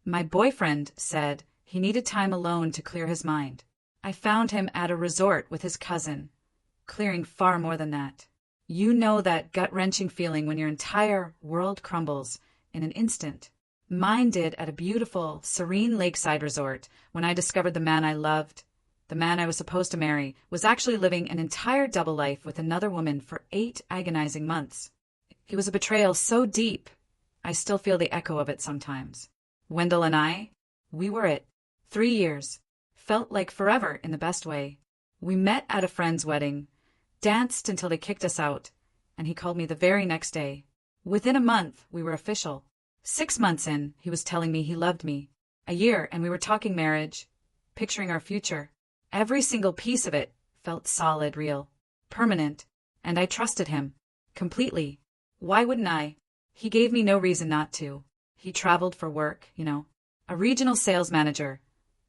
My boyfriend said he needed time alone to clear his mind. I found him at a resort with his cousin, clearing far more than that. You know that gut-wrenching feeling when your entire world crumbles in an instant. Mine did at a beautiful, serene lakeside resort when I discovered the man I loved, the man I was supposed to marry, was actually living an entire double life with another woman for 8 agonizing months. It was a betrayal so deep, I still feel the echo of it sometimes. Wendell and I, we were it. 3 years. Felt like forever in the best way. We met at a friend's wedding, danced until they kicked us out, and he called me the very next day. Within a month, we were official. 6 months in, he was telling me he loved me. A year, and we were talking marriage, picturing our future. Every single piece of it felt solid, real, permanent, and I trusted him. Completely. Why wouldn't I? He gave me no reason not to. He traveled for work, a regional sales manager,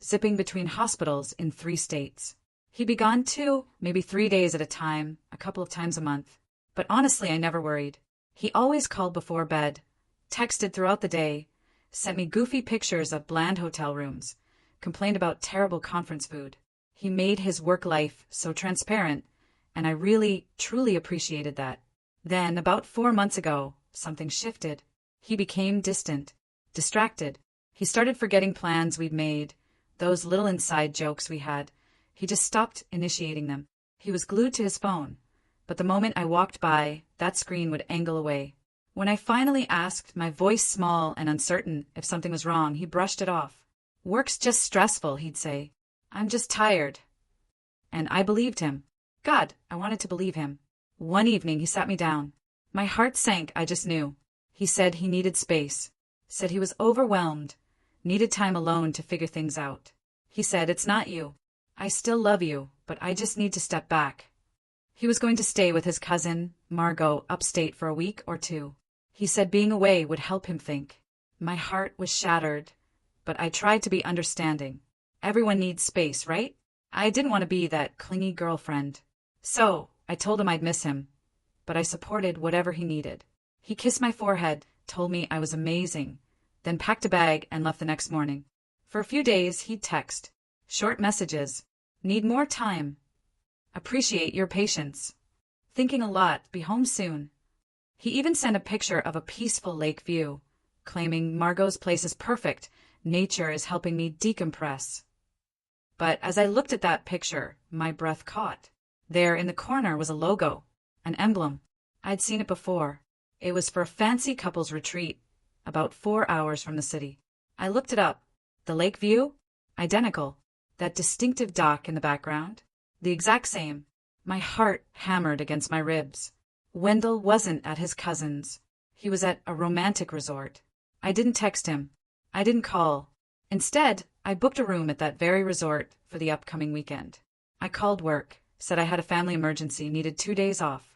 zipping between hospitals in 3 states. He'd be gone 2, maybe 3 days at a time, a couple of times a month. But honestly, I never worried. He always called before bed, texted throughout the day, sent me goofy pictures of bland hotel rooms, complained about terrible conference food. He made his work life so transparent, and I really, truly appreciated that. Then, about 4 months ago, something shifted. He became distant, distracted. He started forgetting plans we'd made, those little inside jokes we had. He just stopped initiating them. He was glued to his phone, but the moment I walked by, that screen would angle away. When I finally asked, my voice small and uncertain, if something was wrong, he brushed it off. "Work's just stressful," he'd say. "I'm just tired." And I believed him. God, I wanted to believe him. One evening he sat me down. My heart sank, I just knew. He said he needed space. Said he was overwhelmed. Needed time alone to figure things out. He said, "It's not you. I still love you, but I just need to step back." He was going to stay with his cousin, Margot, upstate for a week or 2. He said being away would help him think. My heart was shattered, but I tried to be understanding. Everyone needs space, right? I didn't want to be that clingy girlfriend. So, I told him I'd miss him, but I supported whatever he needed. He kissed my forehead, told me I was amazing, then packed a bag and left the next morning. For a few days, he'd text. Short messages. "Need more time. Appreciate your patience. Thinking a lot, be home soon." He even sent a picture of a peaceful lake view, claiming Margot's place is perfect, nature is helping me decompress. But as I looked at that picture, my breath caught. There in the corner was a logo, an emblem. I'd seen it before. It was for a fancy couples retreat, about 4 hours from the city. I looked it up. The lake view? Identical. That distinctive dock in the background? The exact same. My heart hammered against my ribs. Wendell wasn't at his cousin's. He was at a romantic resort. I didn't text him. I didn't call. Instead, I booked a room at that very resort for the upcoming weekend. I called work, said I had a family emergency, needed 2 days off.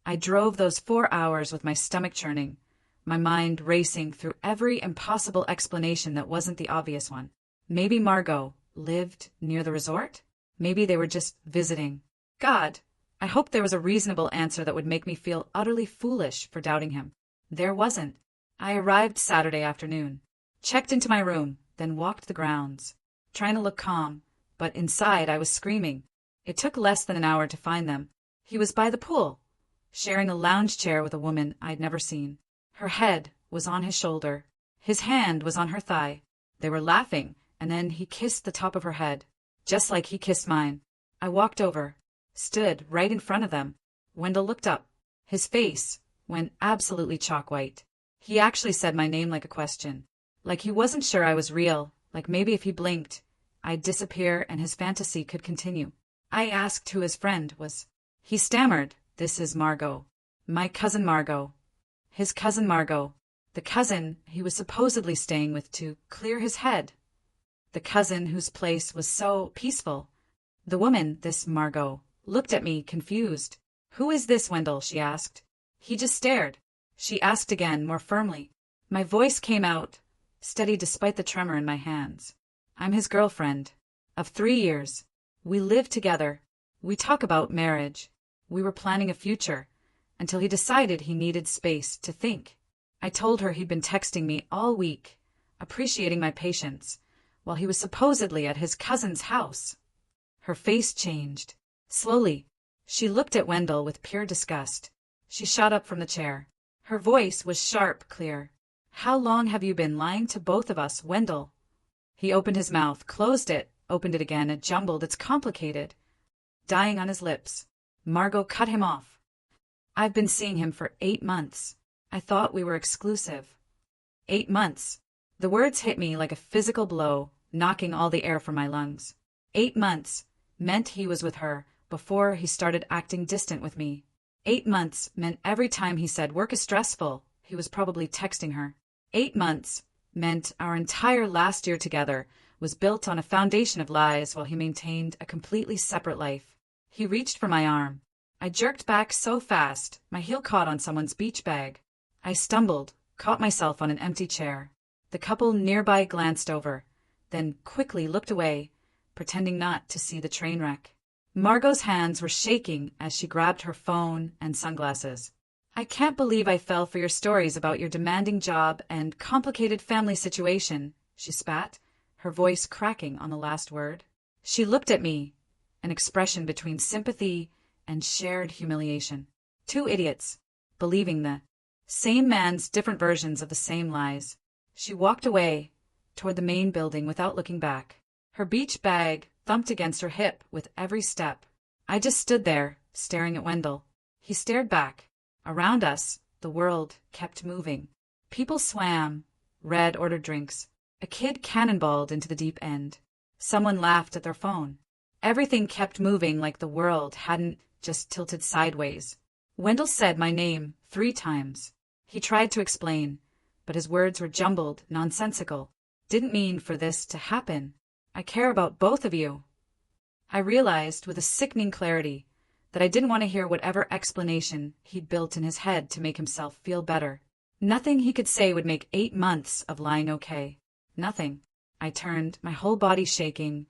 I drove those 4 hours with my stomach churning, my mind racing through every impossible explanation that wasn't the obvious one. Maybe Margot lived near the resort? Maybe they were just visiting. God, I hoped there was a reasonable answer that would make me feel utterly foolish for doubting him. There wasn't. I arrived Saturday afternoon, checked into my room, then walked the grounds, trying to look calm, but inside I was screaming. It took less than an hour to find them. He was by the pool, sharing a lounge chair with a woman I'd never seen. Her head was on his shoulder. His hand was on her thigh. They were laughing, and then he kissed the top of her head, just like he kissed mine. I walked over, stood right in front of them. Wendell looked up. His face went absolutely chalk white. He actually said my name like a question, like he wasn't sure I was real, like maybe if he blinked, I'd disappear and his fantasy could continue. I asked who his friend was. He stammered, "This is Margot. My cousin Margot." His cousin Margot. The cousin he was supposedly staying with to clear his head. The cousin whose place was so peaceful. The woman, this Margot, looked at me, confused. "Who is this, Wendell?" she asked. He just stared. She asked again, more firmly. My voice came out, steady despite the tremor in my hands. "I'm his girlfriend. Of 3 years. We live together. We talk about marriage. We were planning a future, until he decided he needed space to think." I told her he'd been texting me all week, appreciating my patience, while he was supposedly at his cousin's house. Her face changed. Slowly, she looked at Wendell with pure disgust. She shot up from the chair. Her voice was sharp, clear. "How long have you been lying to both of us, Wendell?" He opened his mouth, closed it, opened it again, it jumbled, it's complicated. Dying on his lips. Margot cut him off. "I've been seeing him for 8 months. I thought we were exclusive." 8 months. The words hit me like a physical blow, knocking all the air from my lungs. 8 months meant he was with her before he started acting distant with me. 8 months meant every time he said work is stressful, he was probably texting her. 8 months meant our entire last year together was built on a foundation of lies while he maintained a completely separate life. He reached for my arm. I jerked back so fast, my heel caught on someone's beach bag. I stumbled, caught myself on an empty chair. The couple nearby glanced over, then quickly looked away, pretending not to see the train wreck. Margot's hands were shaking as she grabbed her phone and sunglasses. "I can't believe I fell for your stories about your demanding job and complicated family situation," she spat, her voice cracking on the last word. She looked at me, an expression between sympathy and shared humiliation. Two idiots, believing the same man's different versions of the same lies. She walked away, toward the main building without looking back. Her beach bag thumped against her hip with every step. I just stood there, staring at Wendell. He stared back. Around us, the world kept moving. People swam, read, ordered drinks. A kid cannonballed into the deep end. Someone laughed at their phone. Everything kept moving like the world hadn't just tilted sideways. Wendell said my name 3 times. He tried to explain, but his words were jumbled, nonsensical. "Didn't mean for this to happen. I care about both of you." I realized with a sickening clarity that I didn't want to hear whatever explanation he'd built in his head to make himself feel better. Nothing he could say would make 8 months of lying okay. Nothing. I turned, my whole body shaking,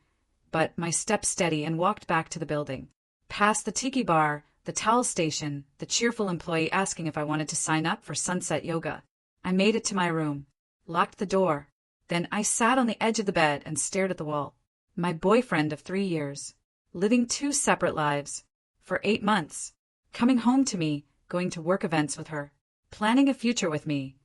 but my steps steady, and walked back to the building. Past the tiki bar, the towel station, the cheerful employee asking if I wanted to sign up for sunset yoga. I made it to my room, locked the door. Then I sat on the edge of the bed and stared at the wall. My boyfriend of 3 years, living 2 separate lives, for 8 months, coming home to me, going to work events with her, planning a future with me,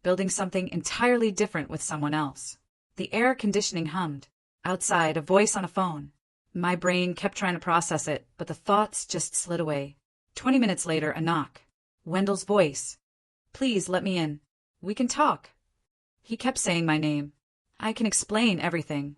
building something entirely different with someone else. The air conditioning hummed. Outside, a voice on a phone. My brain kept trying to process it, but the thoughts just slid away. 20 minutes later, a knock. Wendell's voice. "Please let me in. We can talk." He kept saying my name. "I can explain everything."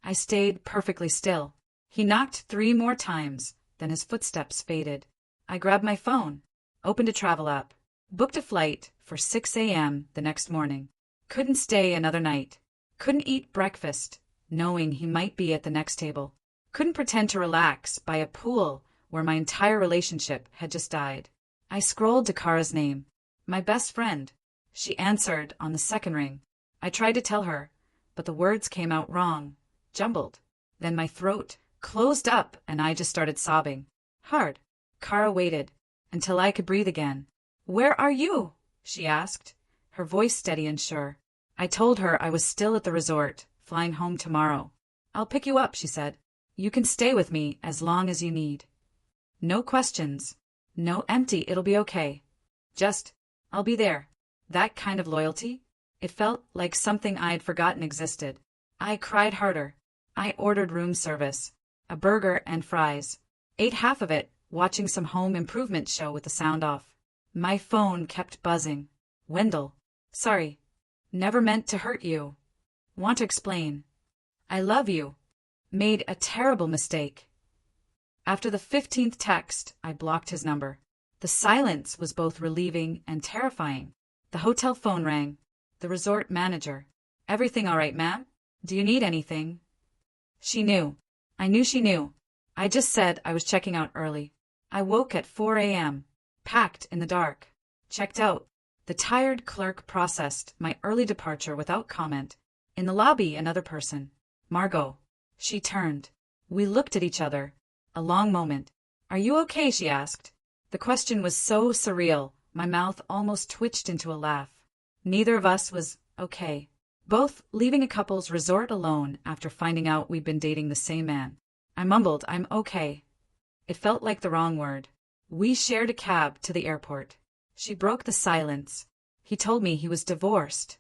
I stayed perfectly still. He knocked 3 more times, then his footsteps faded. I grabbed my phone, opened a travel app, booked a flight for 6 a.m. the next morning. Couldn't stay another night. Couldn't eat breakfast, knowing he might be at the next table. Couldn't pretend to relax by a pool where my entire relationship had just died. I scrolled to Kara's name. My best friend. She answered on the second ring. I tried to tell her, but the words came out wrong, jumbled. Then my throat closed up and I just started sobbing. Hard. Kara waited until I could breathe again. "Where are you?" she asked, her voice steady and sure. I told her I was still at the resort, flying home tomorrow. "I'll pick you up," she said. "You can stay with me as long as you need. No questions. No empty, it'll be okay. Just, I'll be there." That kind of loyalty? It felt like something I'd forgotten existed. I cried harder. I ordered room service, a burger and fries. Ate half of it, watching some home improvement show with the sound off. My phone kept buzzing. "Wendell. Sorry. Never meant to hurt you. Want to explain. I love you. Made a terrible mistake." After the 15th text, I blocked his number. The silence was both relieving and terrifying. The hotel phone rang. The resort manager. "Everything all right, ma'am? Do you need anything?" She knew. I knew she knew. I just said I was checking out early. I woke at 4 a.m., packed in the dark. Checked out. The tired clerk processed my early departure without comment. In the lobby, another person. Margot. She turned. We looked at each other. A long moment. "Are you okay?" she asked. The question was so surreal, my mouth almost twitched into a laugh. Neither of us was okay. Both leaving a couple's resort alone after finding out we'd been dating the same man. I mumbled, "I'm okay." It felt like the wrong word. We shared a cab to the airport. She broke the silence. He told me he was divorced.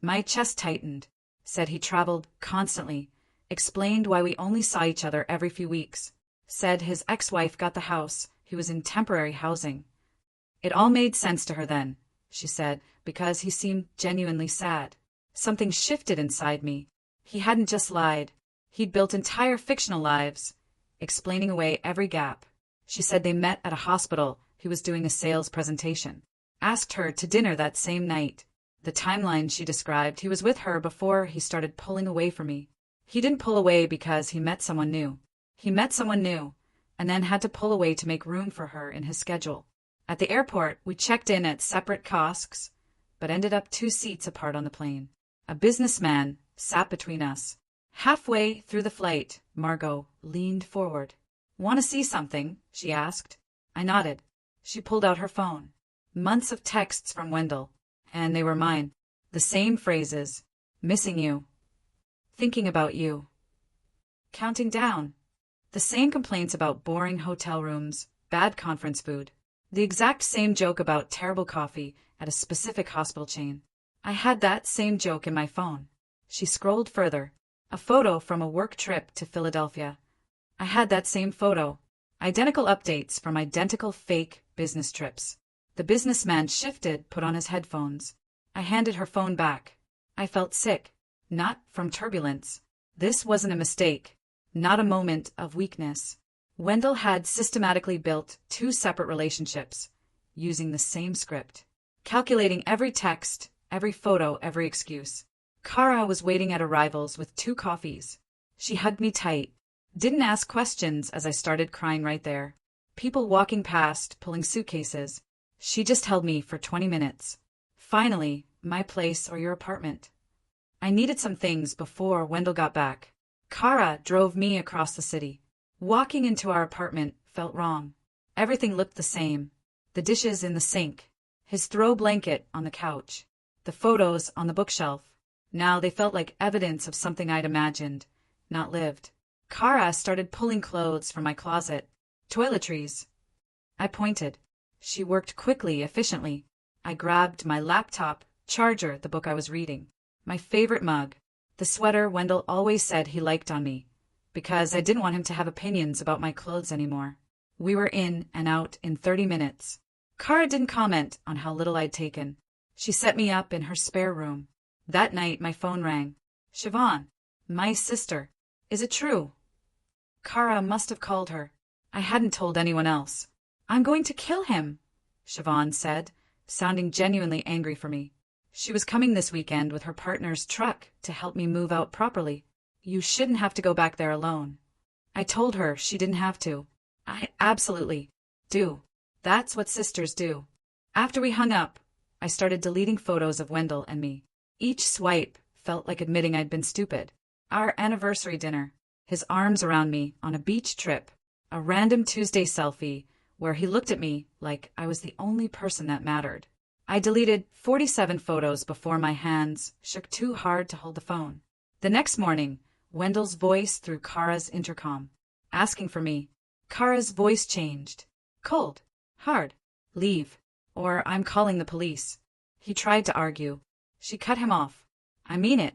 My chest tightened, said he traveled constantly, explained why we only saw each other every few weeks, said his ex-wife got the house, he was in temporary housing. It all made sense to her then, she said, because he seemed genuinely sad. Something shifted inside me. He hadn't just lied. He'd built entire fictional lives, explaining away every gap. She said they met at a hospital. He was doing a sales presentation. Asked her to dinner that same night. The timeline she described, he was with her before he started pulling away from me. He didn't pull away because he met someone new. He met someone new, and then had to pull away to make room for her in his schedule. At the airport, we checked in at separate kiosks, but ended up 2 seats apart on the plane. A businessman sat between us. Halfway through the flight, Margot leaned forward. "Want to see something?" she asked. I nodded. She pulled out her phone. Months of texts from Wendell, and they were mine. The same phrases. Missing you. Thinking about you. Counting down. The same complaints about boring hotel rooms, bad conference food. The exact same joke about terrible coffee at a specific hospital chain. I had that same joke in my phone. She scrolled further. A photo from a work trip to Philadelphia. I had that same photo. Identical updates from identical fake business trips. The businessman shifted, put on his headphones. I handed her phone back. I felt sick. Not from turbulence. This wasn't a mistake. Not a moment of weakness. Wendell had systematically built 2 separate relationships, using the same script. Calculating every text, every photo, every excuse. Kara was waiting at arrivals with 2 coffees. She hugged me tight. Didn't ask questions as I started crying right there. People walking past, pulling suitcases. She just held me for 20 minutes. Finally, my place or your apartment. I needed some things before Wendell got back. Kara drove me across the city. Walking into our apartment felt wrong. Everything looked the same. The dishes in the sink. His throw blanket on the couch. The photos on the bookshelf. Now they felt like evidence of something I'd imagined, not lived. Kara started pulling clothes from my closet. Toiletries. I pointed. She worked quickly, efficiently. I grabbed my laptop, charger, the book I was reading. My favorite mug. The sweater Wendell always said he liked on me, because I didn't want him to have opinions about my clothes anymore. We were in and out in 30 minutes. Kara didn't comment on how little I'd taken. She set me up in her spare room. That night my phone rang. Siobhan, my sister. Is it true? Kara must have called her. I hadn't told anyone else. I'm going to kill him, Siobhan said, sounding genuinely angry for me. She was coming this weekend with her partner's truck to help me move out properly. You shouldn't have to go back there alone. I told her she didn't have to. I absolutely do. That's what sisters do. After we hung up, I started deleting photos of Wendell and me. Each swipe felt like admitting I'd been stupid. Our anniversary dinner, his arms around me on a beach trip, a random Tuesday selfie where he looked at me like I was the only person that mattered. I deleted 47 photos before my hands shook too hard to hold the phone. The next morning, Wendell's voice through Kara's intercom, asking for me. Kara's voice changed. Cold. Hard. Leave. Or I'm calling the police. He tried to argue. She cut him off. I mean it.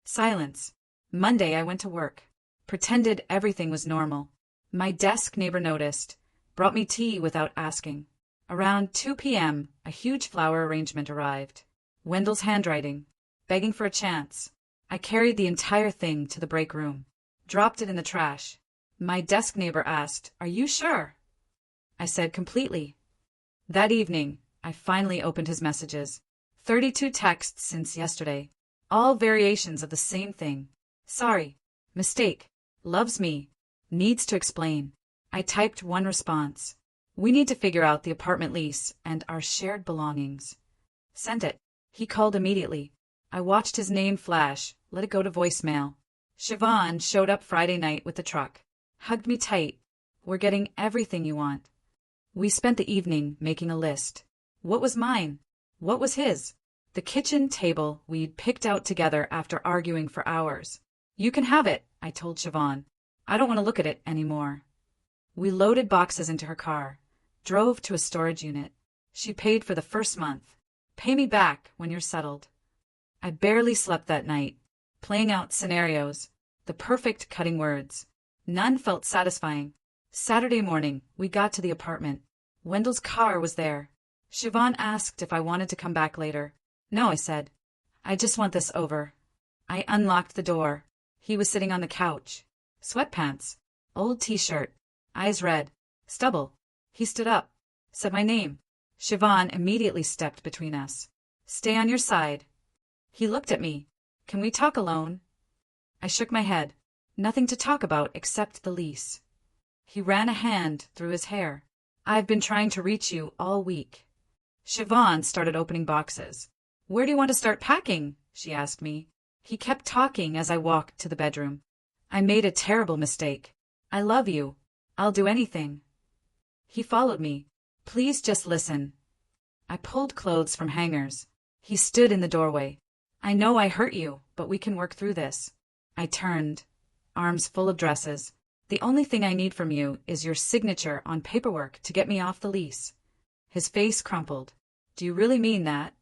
Silence. Monday I went to work. Pretended everything was normal. My desk neighbor noticed. Brought me tea without asking. Around 2 p.m., a huge flower arrangement arrived. Wendell's handwriting. Begging for a chance. I carried the entire thing to the break room. Dropped it in the trash. My desk neighbor asked, "Are you sure?" I said completely. That evening, I finally opened his messages. 32 texts since yesterday. All variations of the same thing. Sorry. Mistake. Loves me. Needs to explain. I typed one response. We need to figure out the apartment lease and our shared belongings. Sent it. He called immediately. I watched his name flash, let it go to voicemail. Siobhan showed up Friday night with the truck. Hugged me tight. We're getting everything you want. We spent the evening making a list. What was mine? What was his? The kitchen table we'd picked out together after arguing for hours. You can have it, I told Siobhan. I don't want to look at it anymore. We loaded boxes into her car, drove to a storage unit. She paid for the first month. Pay me back when you're settled. I barely slept that night, playing out scenarios, the perfect cutting words. None felt satisfying. Saturday morning, we got to the apartment. Wendell's car was there. Siobhan asked if I wanted to come back later. No, I said. I just want this over. I unlocked the door. He was sitting on the couch. Sweatpants. Old t-shirt. Eyes red. Stubble. He stood up. Said my name. Siobhan immediately stepped between us. Stay on your side. He looked at me. Can we talk alone? I shook my head. Nothing to talk about except the lease. He ran a hand through his hair. I've been trying to reach you all week. Siobhan started opening boxes. Where do you want to start packing? She asked me. He kept talking as I walked to the bedroom. I made a terrible mistake. I love you. I'll do anything. He followed me. Please just listen. I pulled clothes from hangers. He stood in the doorway. I know I hurt you, but we can work through this. I turned, arms full of dresses. The only thing I need from you is your signature on paperwork to get me off the lease. His face crumpled. Do you really mean that?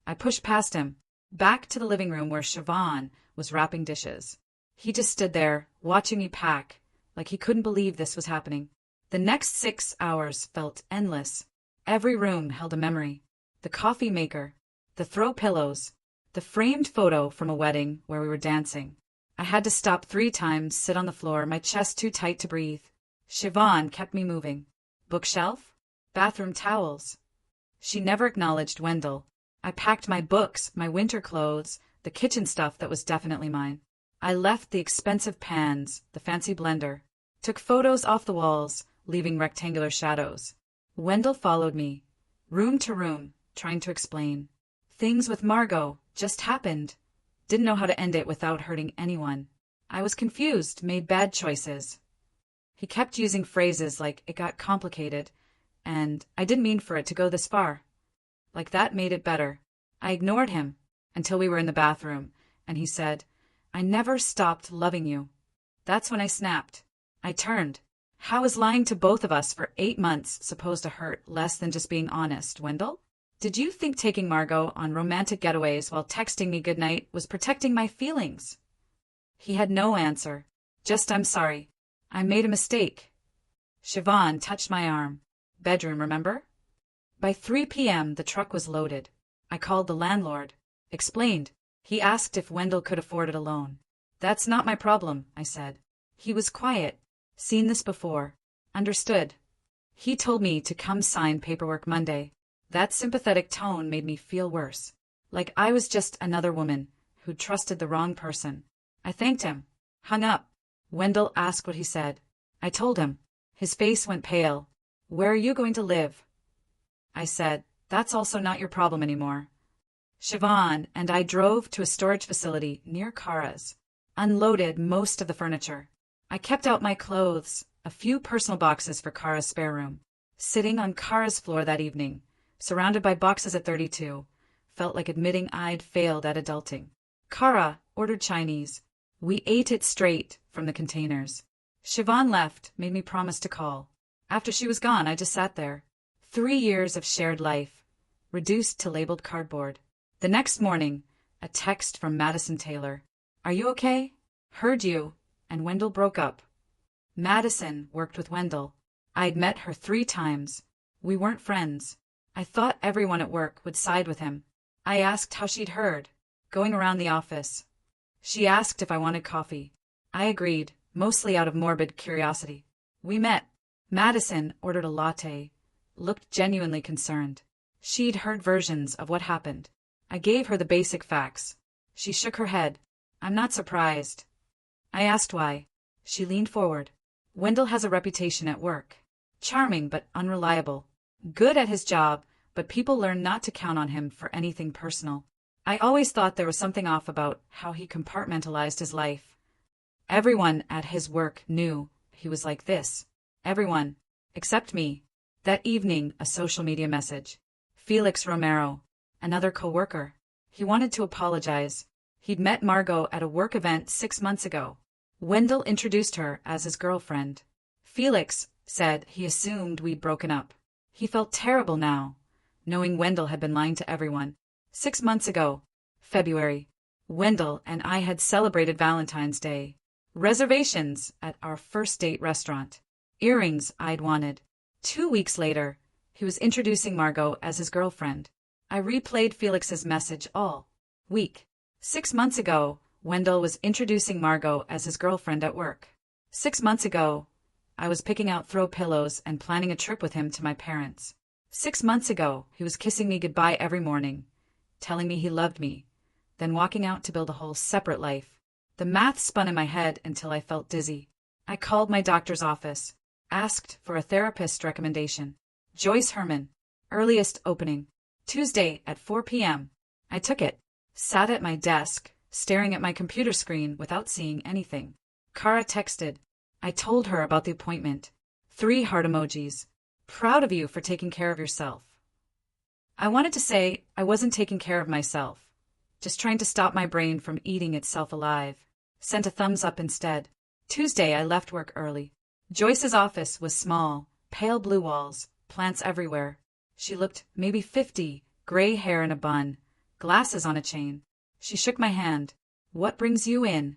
I pushed past him, back to the living room where Siobhan was wrapping dishes. He just stood there, watching me pack, like he couldn't believe this was happening. The next 6 hours felt endless. Every room held a memory. The coffee maker, the throw pillows, the framed photo from a wedding where we were dancing. I had to stop 3 times, sit on the floor, my chest too tight to breathe. Siobhan kept me moving. Bookshelf? Bathroom towels. She never acknowledged Wendell. I packed my books, my winter clothes, the kitchen stuff that was definitely mine. I left the expensive pans, the fancy blender, took photos off the walls, leaving rectangular shadows. Wendell followed me, room to room, trying to explain. Things with Margot just happened. Didn't know how to end it without hurting anyone. I was confused, made bad choices. He kept using phrases like, it got complicated, and I didn't mean for it to go this far. Like that made it better. I ignored him until we were in the bathroom, and he said, I never stopped loving you. That's when I snapped. I turned. How is lying to both of us for 8 months supposed to hurt less than just being honest, Wendell? Did you think taking Margot on romantic getaways while texting me goodnight was protecting my feelings? He had no answer. Just, I'm sorry. I made a mistake. Siobhan touched my arm. Bedroom, remember? By 3 p.m. the truck was loaded. I called the landlord. Explained. He asked if Wendell could afford it alone. That's not my problem, I said. He was quiet. Seen this before. Understood. He told me to come sign paperwork Monday. That sympathetic tone made me feel worse. Like I was just another woman who'd trusted the wrong person. I thanked him. Hung up. Wendell asked what he said. I told him. His face went pale. Where are you going to live? I said, that's also not your problem anymore. Siobhan and I drove to a storage facility near Kara's. Unloaded most of the furniture. I kept out my clothes, a few personal boxes for Kara's spare room. Sitting on Kara's floor that evening, surrounded by boxes at 32, felt like admitting I'd failed at adulting. Kara ordered Chinese. We ate it straight from the containers. Siobhan left, made me promise to call. After she was gone, I just sat there. 3 years of shared life, reduced to labeled cardboard. The next morning, a text from Madison Taylor. Are you okay? Heard you. And Wendell broke up. Madison worked with Wendell. I'd met her 3 times. We weren't friends. I thought everyone at work would side with him. I asked how she'd heard, going around the office. She asked if I wanted coffee. I agreed, mostly out of morbid curiosity. We met. Madison ordered a latte, looked genuinely concerned. She'd heard versions of what happened. I gave her the basic facts. She shook her head. I'm not surprised. I asked why. She leaned forward. Wendell has a reputation at work. Charming but unreliable. Good at his job, but people learn not to count on him for anything personal. I always thought there was something off about how he compartmentalized his life. Everyone at his work knew he was like this. Everyone. Except me. That evening, a social media message. Felix Romero. Another co-worker. He wanted to apologize. He'd met Margot at a work event 6 months ago. Wendell introduced her as his girlfriend. Felix said he assumed we'd broken up. He felt terrible now, knowing Wendell had been lying to everyone. 6 months ago, February, Wendell and I had celebrated Valentine's Day. Reservations at our first date restaurant. Earrings I'd wanted. 2 weeks later, he was introducing Margot as his girlfriend. I replayed Felix's message all week. 6 months ago, Wendell was introducing Margot as his girlfriend at work. 6 months ago, I was picking out throw pillows and planning a trip with him to my parents. 6 months ago, he was kissing me goodbye every morning, telling me he loved me, then walking out to build a whole separate life. The math spun in my head until I felt dizzy. I called my doctor's office, asked for a therapist recommendation. Joyce Herman, earliest opening, Tuesday at 4 p.m. I took it, sat at my desk, staring at my computer screen without seeing anything. Kara texted. I told her about the appointment. 3 heart emojis. Proud of you for taking care of yourself. I wanted to say I wasn't taking care of myself, just trying to stop my brain from eating itself alive. Sent a thumbs up instead. Tuesday I left work early. Joyce's office was small, pale blue walls, plants everywhere. She looked maybe 50, gray hair in a bun, glasses on a chain. She shook my hand. What brings you in?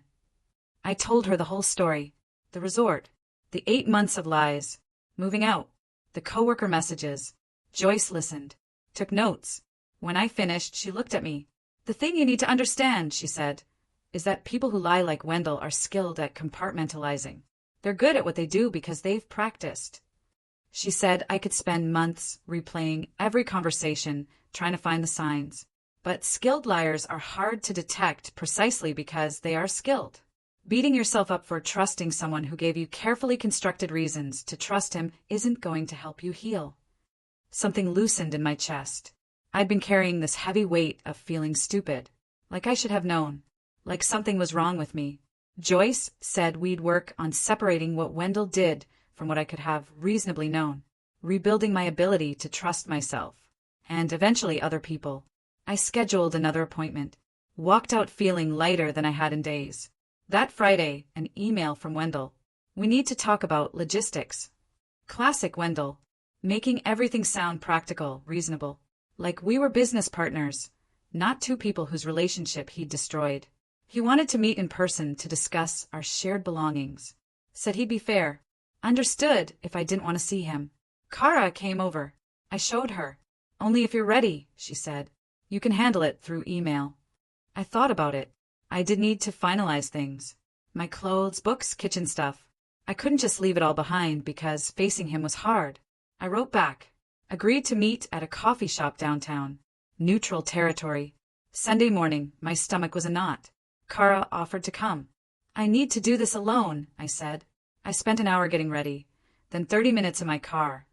I told her the whole story. The resort, the 8 months of lies, moving out, the coworker messages. Joyce listened, took notes. When I finished, she looked at me. The thing you need to understand, she said, is that people who lie like Wendell are skilled at compartmentalizing. They're good at what they do because they've practiced. She said I could spend months replaying every conversation, trying to find the signs. But skilled liars are hard to detect precisely because they are skilled. Beating yourself up for trusting someone who gave you carefully constructed reasons to trust him isn't going to help you heal. Something loosened in my chest. I'd been carrying this heavy weight of feeling stupid, like I should have known, like something was wrong with me. Joyce said we'd work on separating what Wendell did from what I could have reasonably known, rebuilding my ability to trust myself, and eventually other people. I scheduled another appointment, walked out feeling lighter than I had in days. That Friday, an email from Wendell. We need to talk about logistics. Classic Wendell. Making everything sound practical, reasonable. Like we were business partners, not 2 people whose relationship he'd destroyed. He wanted to meet in person to discuss our shared belongings. Said he'd be fair. Understood if I didn't want to see him. Kara came over. I showed her. Only if you're ready, she said. You can handle it through email. I thought about it. I did need to finalize things. My clothes, books, kitchen stuff. I couldn't just leave it all behind because facing him was hard. I wrote back. Agreed to meet at a coffee shop downtown. Neutral territory. Sunday morning, my stomach was a knot. Kara offered to come. I need to do this alone, I said. I spent an hour getting ready, then 30 minutes in my car,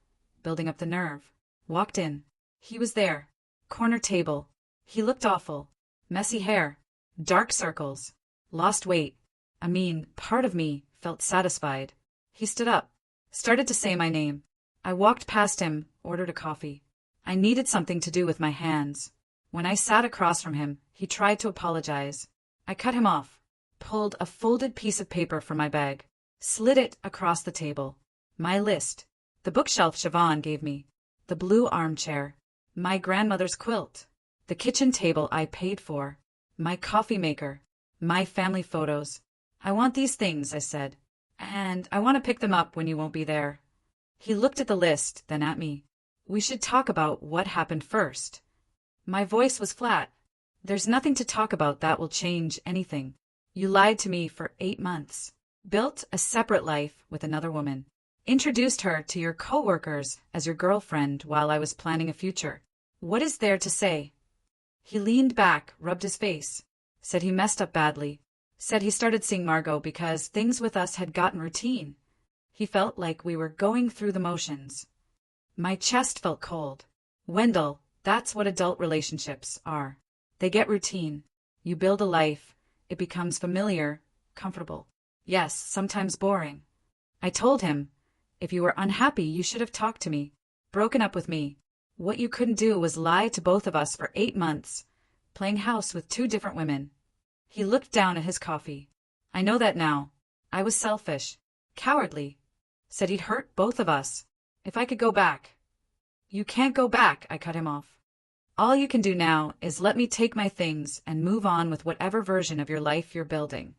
building up the nerve. Walked in. He was there. Corner table. He looked awful. Messy hair. Dark circles. Lost weight. I mean, part of me felt satisfied. He stood up. Started to say my name. I walked past him, ordered a coffee. I needed something to do with my hands. When I sat across from him, he tried to apologize. I cut him off. Pulled a folded piece of paper from my bag. Slid it across the table. My list. The bookshelf Siobhan gave me. The blue armchair. My grandmother's quilt. The kitchen table I paid for. My coffee maker. My family photos. I want these things, I said. And I want to pick them up when you won't be there. He looked at the list, then at me. We should talk about what happened first. My voice was flat. There's nothing to talk about that will change anything. You lied to me for 8 months. Built a separate life with another woman. Introduced her to your coworkers as your girlfriend while I was planning a future. What is there to say? He leaned back, rubbed his face. Said he messed up badly. Said he started seeing Margot because things with us had gotten routine. He felt like we were going through the motions. My chest felt cold. Wendell, that's what adult relationships are. They get routine. You build a life. It becomes familiar, comfortable. Yes, sometimes boring. I told him, if you were unhappy, you should have talked to me. Broken up with me. What you couldn't do was lie to both of us for 8 months. playing house with 2 different women. He looked down at his coffee. I know that now. I was selfish. Cowardly. Said he'd hurt both of us. If I could go back. You can't go back, I cut him off. All you can do now is let me take my things and move on with whatever version of your life you're building.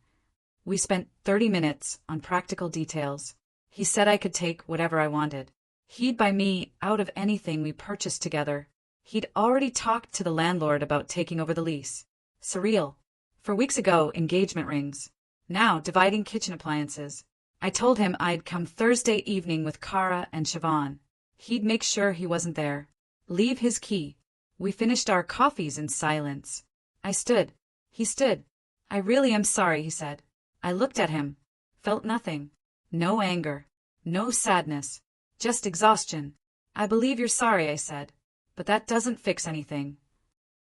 We spent 30 minutes on practical details. He said I could take whatever I wanted. He'd buy me out of anything we purchased together. He'd already talked to the landlord about taking over the lease. Surreal. For weeks ago, engagement rings. Now, dividing kitchen appliances. I told him I'd come Thursday evening with Kara and Siobhan. He'd make sure he wasn't there. Leave his key. We finished our coffees in silence. I stood. He stood. I really am sorry, he said. I looked at him. Felt nothing. No anger. No sadness. Just exhaustion. I believe you're sorry, I said. But that doesn't fix anything.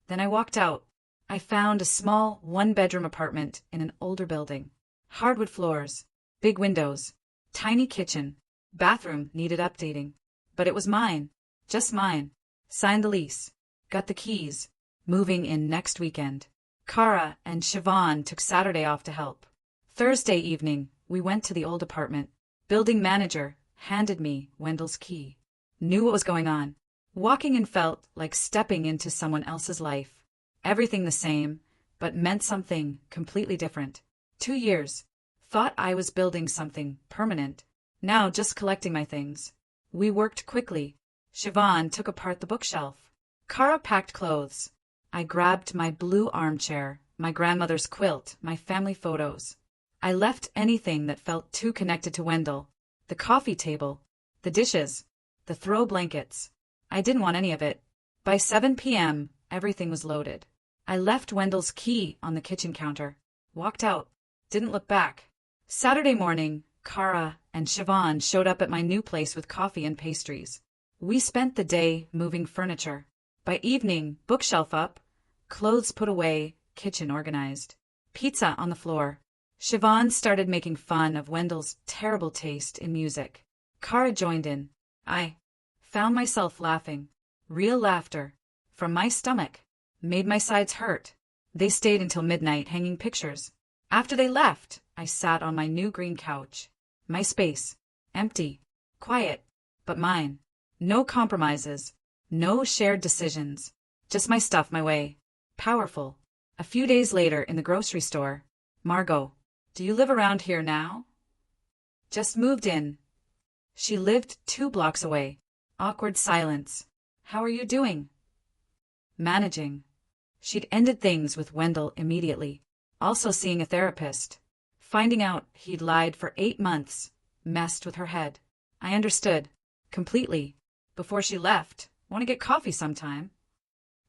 Then I walked out. I found a small 1-bedroom apartment in an older building. Hardwood floors. Big windows. Tiny kitchen. Bathroom needed updating. But it was mine. Just mine. Signed the lease. Got the keys. Moving in next weekend. Kara and Siobhan took Saturday off to help. Thursday evening, we went to the old apartment. Building manager handed me Wendell's key. Knew what was going on. Walking in felt like stepping into someone else's life. Everything the same, but meant something completely different. 2 years. Thought I was building something permanent. Now just collecting my things. We worked quickly. Siobhan took apart the bookshelf. Kara packed clothes. I grabbed my blue armchair, my grandmother's quilt, my family photos. I left anything that felt too connected to Wendell. The coffee table, the dishes, the throw blankets. I didn't want any of it. By 7 p.m., everything was loaded. I left Wendell's key on the kitchen counter. Walked out. Didn't look back. Saturday morning, Kara and Siobhan showed up at my new place with coffee and pastries. We spent the day moving furniture. By evening, bookshelf up, clothes put away, kitchen organized. Pizza on the floor. Siobhan started making fun of Wendell's terrible taste in music. Kara joined in. I found myself laughing. Real laughter. From my stomach. Made my sides hurt. They stayed until midnight hanging pictures. After they left, I sat on my new green couch. My space. Empty. Quiet. But mine. No compromises. No shared decisions. Just my stuff my way. Powerful. A few days later in the grocery store. Margot. Do you live around here now? Just moved in. She lived 2 blocks away. Awkward silence. How are you doing? Managing. She'd ended things with Wendell immediately. Also seeing a therapist. Finding out he'd lied for 8 months. Messed with her head. I understood. Completely. Before she left, want to get coffee sometime?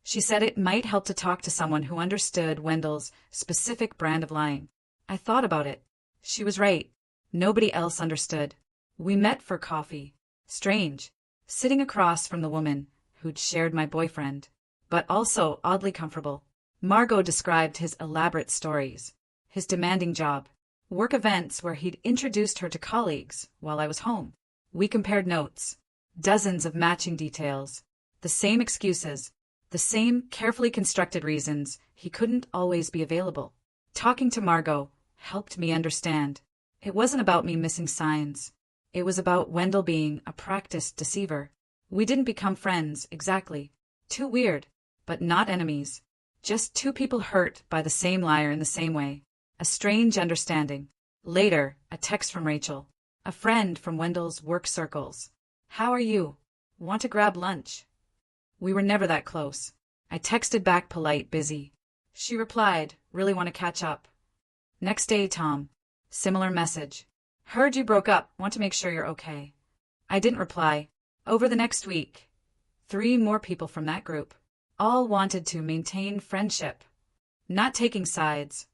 She said it might help to talk to someone who understood Wendell's specific brand of lying. I thought about it. She was right. Nobody else understood. We met for coffee. Strange. Sitting across from the woman who'd shared my boyfriend. But also oddly comfortable. Margot described his elaborate stories. His demanding job. Work events where he'd introduced her to colleagues while I was home. We compared notes. Dozens of matching details. The same excuses. The same carefully constructed reasons he couldn't always be available. Talking to Margot helped me understand. It wasn't about me missing signs. It was about Wendell being a practiced deceiver. We didn't become friends, exactly. Too weird, but not enemies. Just 2 people hurt by the same liar in the same way. A strange understanding. Later, a text from Rachel. A friend from Wendell's work circles. How are you? Want to grab lunch? We were never that close. I texted back polite, busy. She replied, really want to catch up. Next day, Tom. Similar message. Heard you broke up, want to make sure you're okay. I didn't reply. Over the next week, 3 more people from that group. All wanted to maintain friendship. Not taking sides.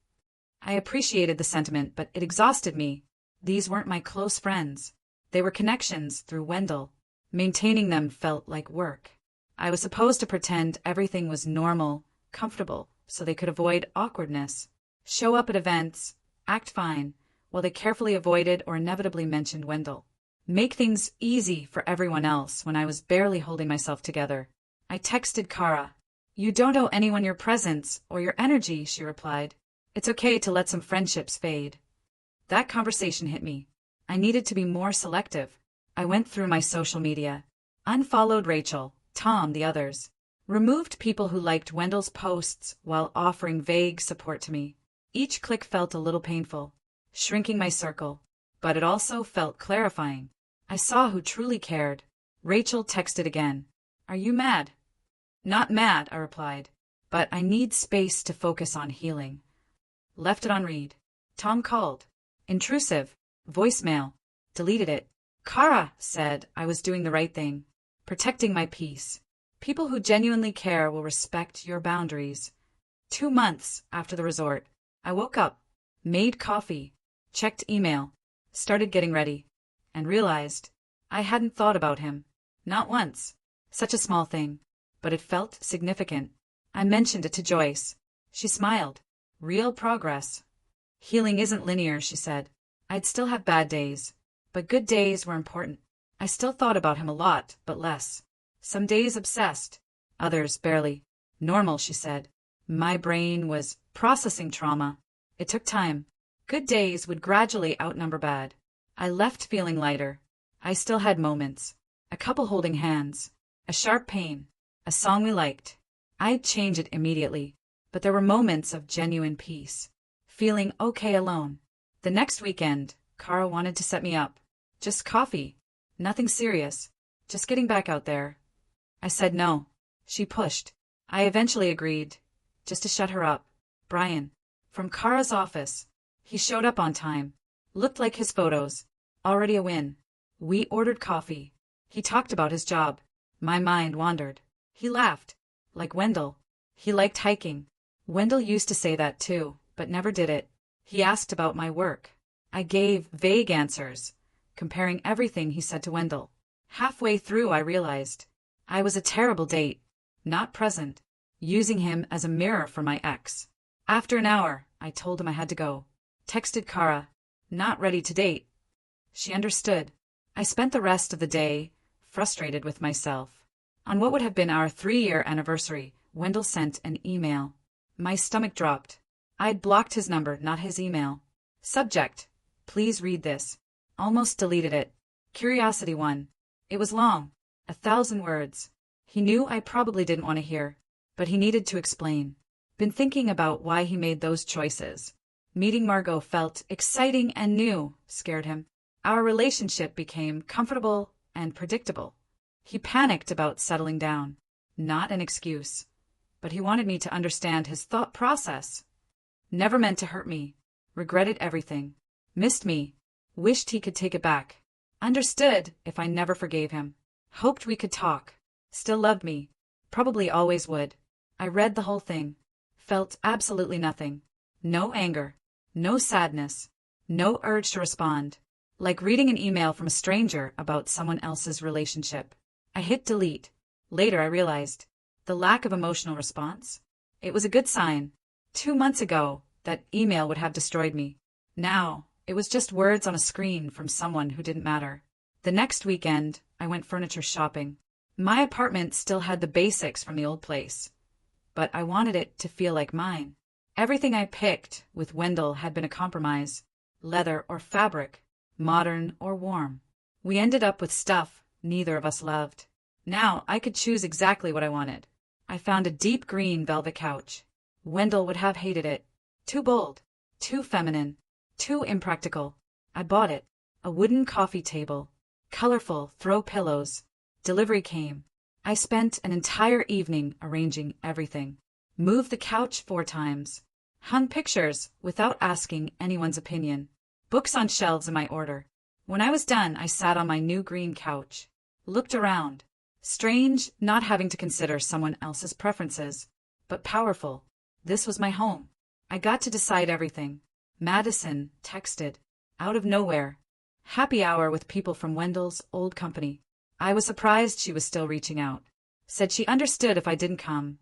I appreciated the sentiment, but it exhausted me. These weren't my close friends. They were connections through Wendell. Maintaining them felt like work. I was supposed to pretend everything was normal, comfortable, so they could avoid awkwardness. Show up at events, act fine, while they carefully avoided or inevitably mentioned Wendell. Make things easy for everyone else when I was barely holding myself together. I texted Kara. You don't owe anyone your presence or your energy, she replied. It's okay to let some friendships fade. That conversation hit me. I needed to be more selective. I went through my social media, unfollowed Rachel, Tom, the others, removed people who liked Wendell's posts while offering vague support to me. Each click felt a little painful, shrinking my circle, but it also felt clarifying. I saw who truly cared. Rachel texted again. Are you mad? Not mad, I replied, but I need space to focus on healing. Left it on read. Tom called. Intrusive. Voicemail. Deleted it. Kara said I was doing the right thing, protecting my peace. People who genuinely care will respect your boundaries. 2 months after the resort, I woke up, made coffee, checked email, started getting ready, and realized I hadn't thought about him. Not once. Such a small thing, but it felt significant. I mentioned it to Joyce. She smiled. Real progress. Healing isn't linear, she said. I'd still have bad days, but good days were important. I still thought about him a lot, but less. Some days obsessed, others barely. Normal, she said. My brain was processing trauma. It took time. Good days would gradually outnumber bad. I left feeling lighter. I still had moments. A couple holding hands. A sharp pain. A song we liked. I'd change it immediately, but there were moments of genuine peace. Feeling okay alone. The next weekend, Kara wanted to set me up. Just coffee. Nothing serious. Just getting back out there. I said no. She pushed. I eventually agreed. Just to shut her up. Brian. From Kara's office. He showed up on time. Looked like his photos. Already a win. We ordered coffee. He talked about his job. My mind wandered. He laughed. Like Wendell. He liked hiking. Wendell used to say that too, but never did it. He asked about my work. I gave vague answers, comparing everything he said to Wendell. Halfway through I realized I was a terrible date, not present, using him as a mirror for my ex. After an hour, I told him I had to go. Texted Kara, not ready to date. She understood. I spent the rest of the day frustrated with myself. On what would have been our 3-year anniversary, Wendell sent an email. My stomach dropped. I'd blocked his number, not his email. Subject: please read this. Almost deleted it. Curiosity 1. It was long. 1,000 words. He knew I probably didn't want to hear, but he needed to explain. Been thinking about why he made those choices. Meeting Margot felt exciting and new, scared him. Our relationship became comfortable and predictable. He panicked about settling down. Not an excuse. But he wanted me to understand his thought process. Never meant to hurt me. Regretted everything. Missed me. Wished he could take it back. Understood if I never forgave him. Hoped we could talk. Still loved me. Probably always would. I read the whole thing. Felt absolutely nothing. No anger. No sadness. No urge to respond. Like reading an email from a stranger about someone else's relationship. I hit delete. Later I realized the lack of emotional response. It was a good sign. 2 months ago, that email would have destroyed me. Now, it was just words on a screen from someone who didn't matter. The next weekend, I went furniture shopping. My apartment still had the basics from the old place, but I wanted it to feel like mine. Everything I picked with Wendell had been a compromise. Leather or fabric, modern or warm. We ended up with stuff neither of us loved. Now I could choose exactly what I wanted. I found a deep green velvet couch. Wendell would have hated it. Too bold. Too feminine. Too impractical. I bought it. A wooden coffee table. Colorful throw pillows. Delivery came. I spent an entire evening arranging everything. Moved the couch 4 times. Hung pictures without asking anyone's opinion. Books on shelves in my order. When I was done, I sat on my new green couch. Looked around. Strange not having to consider someone else's preferences. But powerful. This was my home. I got to decide everything. Madison texted. Out of nowhere. Happy hour with people from Wendell's old company. I was surprised she was still reaching out. Said she understood if I didn't come.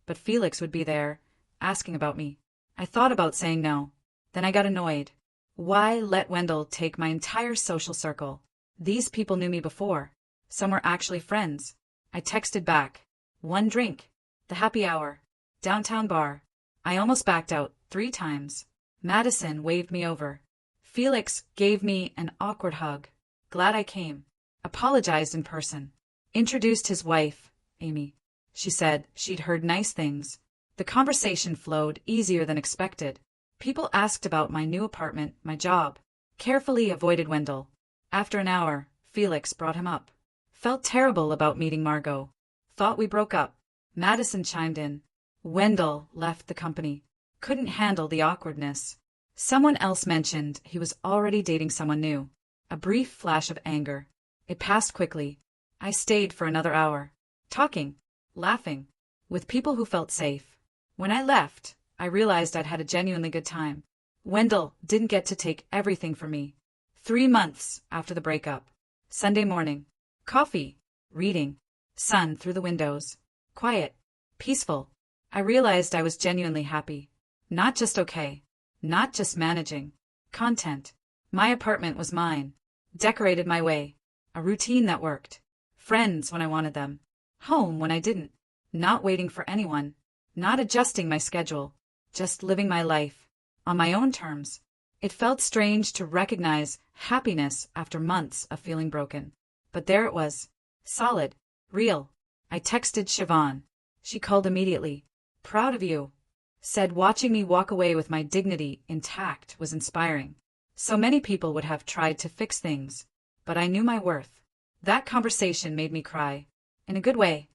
But Felix would be there, asking about me. I thought about saying no. Then I got annoyed. Why let Wendell take my entire social circle? These people knew me before. Some were actually friends. I texted back. 1 drink. The happy hour. Downtown bar. I almost backed out 3 times. Madison waved me over. Felix gave me an awkward hug. Glad I came. Apologized in person. Introduced his wife, Amy. She said she'd heard nice things. The conversation flowed easier than expected. People asked about my new apartment, my job. Carefully avoided Wendell. After an hour, Felix brought him up. Felt terrible about meeting Margot. Thought we broke up. Madison chimed in. Wendell left the company. Couldn't handle the awkwardness. Someone else mentioned he was already dating someone new. A brief flash of anger. It passed quickly. I stayed for another hour. Talking. Laughing. With people who felt safe. When I left, I realized I'd had a genuinely good time. Wendell didn't get to take everything from me. 3 months after the breakup. Sunday morning. Coffee. Reading. Sun through the windows. Quiet. Peaceful. I realized I was genuinely happy. Not just okay. Not just managing. Content. My apartment was mine. Decorated my way. A routine that worked. Friends when I wanted them. Home when I didn't. Not waiting for anyone. Not adjusting my schedule. Just living my life. On my own terms. It felt strange to recognize happiness after months of feeling broken. But there it was. Solid. Real. I texted Siobhan. She called immediately. Proud of you. Said watching me walk away with my dignity intact was inspiring. So many people would have tried to fix things. But I knew my worth. That conversation made me cry. In a good way.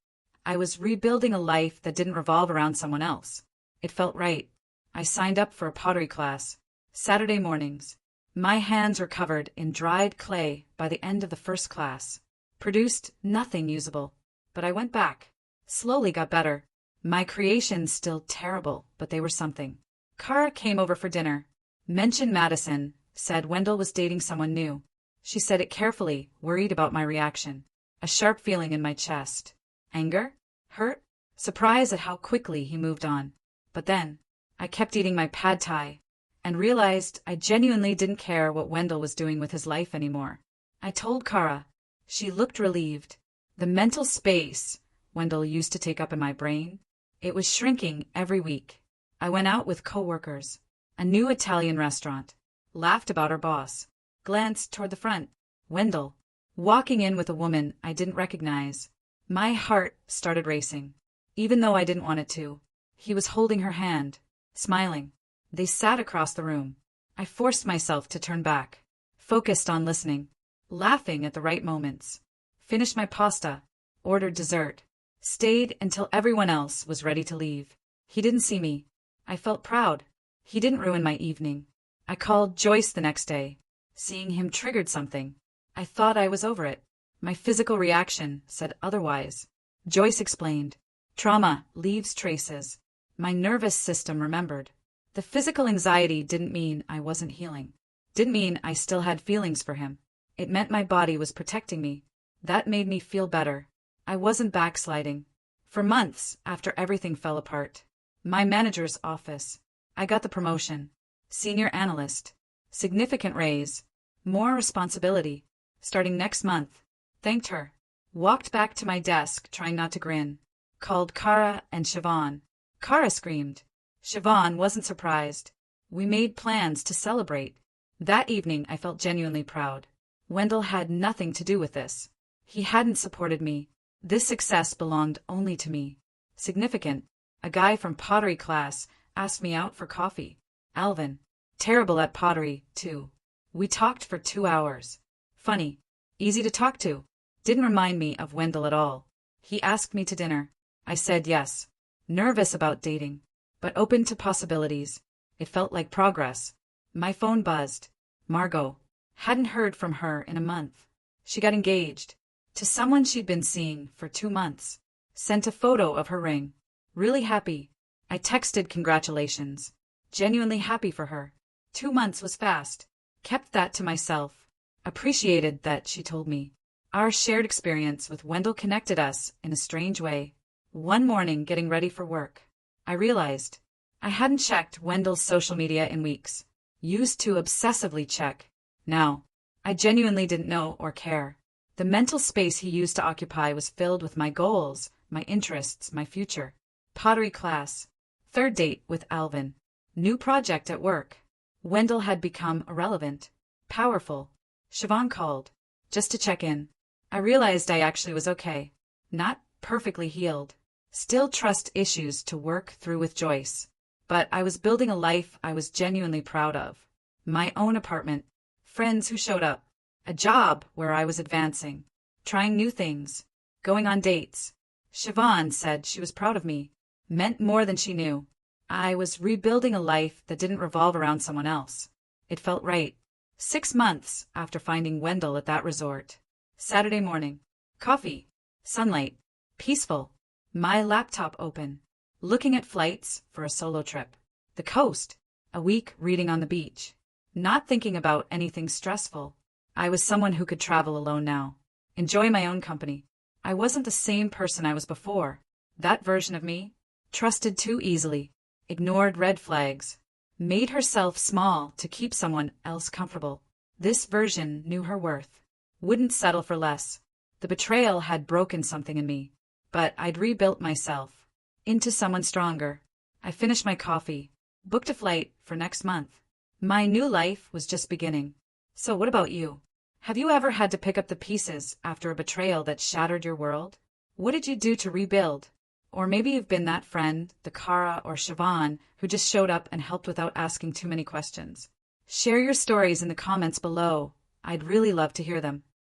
I was rebuilding a life that didn't revolve around someone else. It felt right. I signed up for a pottery class. Saturday mornings. My hands were covered in dried clay by the end of the first class. Produced nothing usable. But I went back. Slowly got better. My creations still terrible, but they were something. Kara came over for dinner. Mentioned Madison. Said Wendell was dating someone new. She said it carefully, worried about my reaction. A sharp feeling in my chest. Anger? Hurt? Surprise at how quickly he moved on. But then, I kept eating my pad thai, and realized I genuinely didn't care what Wendell was doing with his life anymore. I told Kara. She looked relieved. The mental space Wendell used to take up in my brain, it was shrinking every week. I went out with coworkers. A new Italian restaurant. Laughed about our boss. Glanced toward the front. Wendell. Walking in with a woman I didn't recognize. My heart started racing. Even though I didn't want it to. He was holding her hand. Smiling. They sat across the room. I forced myself to turn back. Focused on listening. Laughing at the right moments. Finished my pasta. Ordered dessert. Stayed until everyone else was ready to leave. He didn't see me. I felt proud. He didn't ruin my evening. I called Joyce the next day. Seeing him triggered something. I thought I was over it. My physical reaction said otherwise. Joyce explained. Trauma leaves traces. My nervous system remembered. The physical anxiety didn't mean I wasn't healing. Didn't mean I still had feelings for him. It meant my body was protecting me. That made me feel better. I wasn't backsliding. For months after everything fell apart. My manager's office. I got the promotion. Senior analyst. Significant raise. More responsibility. Starting next month. Thanked her. Walked back to my desk trying not to grin. Called Kara and Siobhan. Kara screamed. Siobhan wasn't surprised. We made plans to celebrate. That evening I felt genuinely proud. Wendell had nothing to do with this. He hadn't supported me. This success belonged only to me. Significant. A guy from pottery class asked me out for coffee. Alvin. Terrible at pottery, too. We talked for 2 hours. Funny. Easy to talk to. Didn't remind me of Wendell at all. He asked me to dinner. I said yes. Nervous about dating, but open to possibilities. It felt like progress. My phone buzzed. Margot. Hadn't heard from her in a month. She got engaged. To someone she'd been seeing for 2 months. Sent a photo of her ring. Really happy. I texted congratulations. Genuinely happy for her. 2 months was fast. Kept that to myself. Appreciated that she told me. Our shared experience with Wendell connected us in a strange way. One morning getting ready for work, I realized I hadn't checked Wendell's social media in weeks. Used to obsessively check. Now, I genuinely didn't know or care. The mental space he used to occupy was filled with my goals, my interests, my future. Pottery class. Third date with Alvin. New project at work. Wendell had become irrelevant. Powerful. Siobhan called. Just to check in. I realized I actually was okay. Not perfectly healed. Still trust issues to work through with Joyce. But I was building a life I was genuinely proud of. My own apartment. Friends who showed up. A job where I was advancing. Trying new things. Going on dates. Siobhan said she was proud of me. Meant more than she knew. I was rebuilding a life that didn't revolve around someone else. It felt right. 6 months after finding Wendell at that resort. Saturday morning. Coffee. Sunlight. Peaceful. My laptop open. Looking at flights for a solo trip. The coast. A week reading on the beach. Not thinking about anything stressful. I was someone who could travel alone now. Enjoy my own company. I wasn't the same person I was before. That version of me. Trusted too easily. Ignored red flags. Made herself small to keep someone else comfortable. This version knew her worth. Wouldn't settle for less. The betrayal had broken something in me. But I'd rebuilt myself. Into someone stronger. I finished my coffee. Booked a flight for next month. My new life was just beginning. So what about you? Have you ever had to pick up the pieces after a betrayal that shattered your world? What did you do to rebuild? Or maybe you've been that friend, the Kara or Siobhan, who just showed up and helped without asking too many questions. Share your stories in the comments below. I'd really love to hear them.